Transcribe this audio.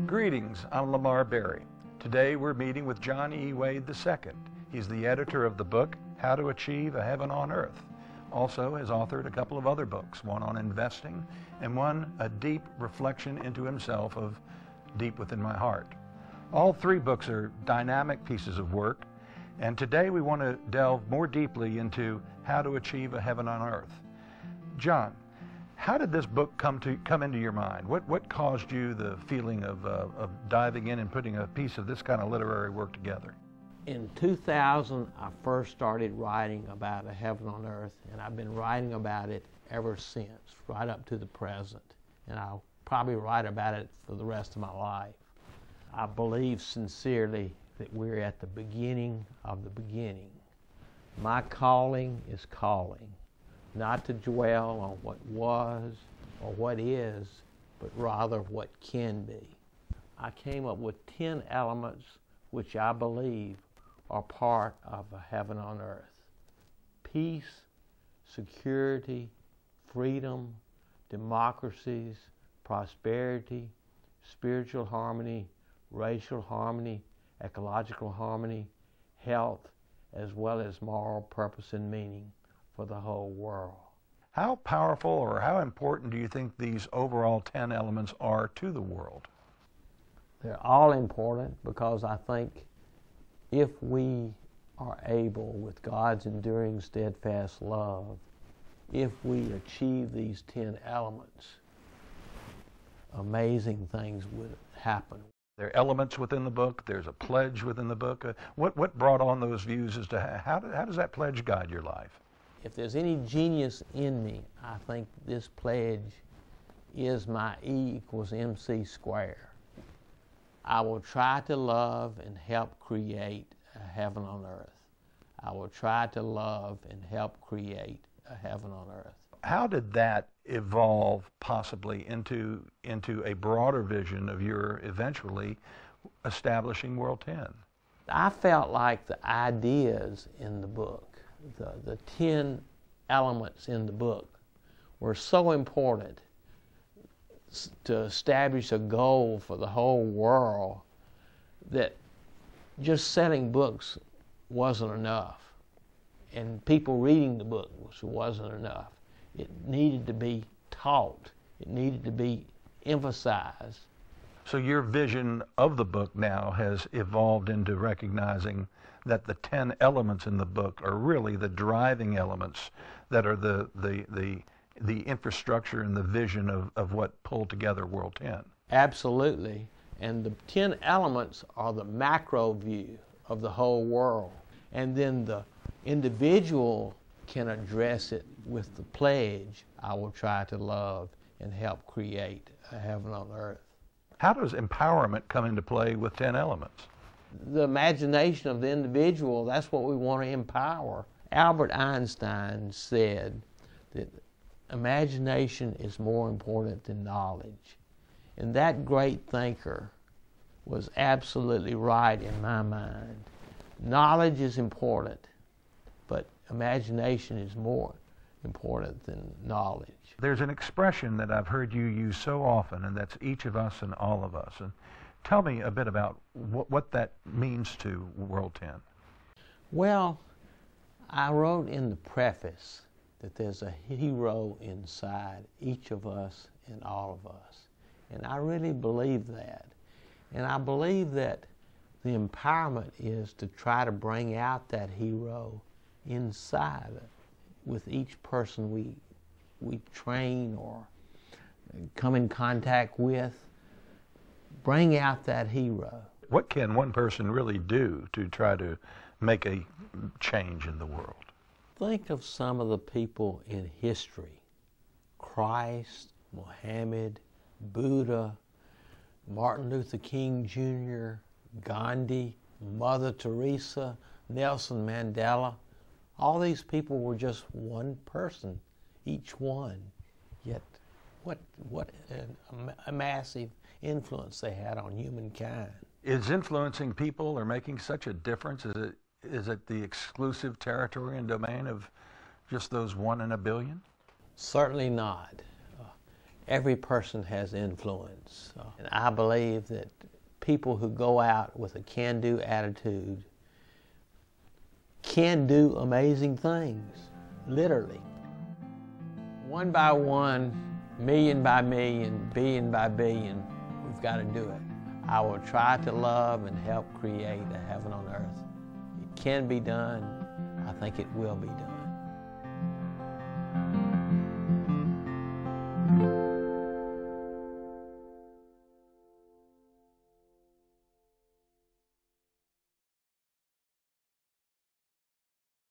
Greetings, I'm Lamar Berry. Today we're meeting with John E. Wade II. He's the editor of the book, How to Achieve a Heaven on Earth. Also has authored a couple of other books, one on investing and one a deep reflection into himself of Deep Within My Heart. All three books are dynamic pieces of work, and today we want to delve more deeply into how to achieve a heaven on earth. John, how did this book come into your mind? What caused you the feeling of diving in and putting a piece of this kind of literary work together? In 2000, I first started writing about a heaven on earth, and I've been writing about it ever since, right up to the present. And I'll probably write about it for the rest of my life. I believe sincerely that we're at the beginning of the beginning. My calling is calling, not to dwell on what was or what is, but rather what can be. I came up with 10 elements which I believe are part of a heaven on earth. Peace, security, freedom, democracies, prosperity, spiritual harmony, racial harmony, ecological harmony, health, as well as moral purpose and meaning for the whole world. How powerful or how important do you think these overall 10 elements are to the world? They're all important because I think if we are able, with God's enduring steadfast love, if we achieve these 10 elements, amazing things would happen. There are elements within the book, there's a pledge within the book. What brought on those views as to how does that pledge guide your life? If there's any genius in me, I think this pledge is my E = MC squared. I will try to love and help create a heaven on earth. I will try to love and help create a heaven on earth. How did that evolve possibly into a broader vision of your eventually establishing World 10? I felt like the ideas in the book, the 10 elements in the book, were so important to establish a goal for the whole world that just selling books wasn't enough, and people reading the book wasn't enough. It needed to be taught. It needed to be emphasized. So your vision of the book now has evolved into recognizing that the 10 elements in the book are really the driving elements that are the infrastructure and the vision of what pulled together World 10. Absolutely. And the 10 elements are the macro view of the whole world. And then the individual can address it with the pledge, I will try to love and help create a heaven on earth. How does empowerment come into play with 10 elements? The imagination of the individual, that's what we want to empower. Albert Einstein said that imagination is more important than knowledge. And that great thinker was absolutely right in my mind. Knowledge is important, but imagination is more important than knowledge. There's an expression that I've heard you use so often, and that's each of us and all of us. And tell me a bit about what that means to World 10. Well, I wrote in the preface that there's a hero inside each of us and all of us. And I really believe that. And I believe that the empowerment is to try to bring out that hero inside with each person we train or come in contact with. Bring out that hero. What can one person really do to try to make a change in the world? Think of some of the people in history. Christ, Muhammad, Buddha, Martin Luther King Jr., Gandhi, Mother Teresa, Nelson Mandela. All these people were just one person, each one. Yet what a massive influence they had on humankind. Is influencing people or making such a difference, is it the exclusive territory and domain of just those 1 in a billion? Certainly not. Every person has influence. And I believe that people who go out with a can-do attitude can do amazing things, literally. One by one, million by million, billion by billion, we've got to do it. I will try to love and help create a heaven on earth. It can be done. I think it will be done.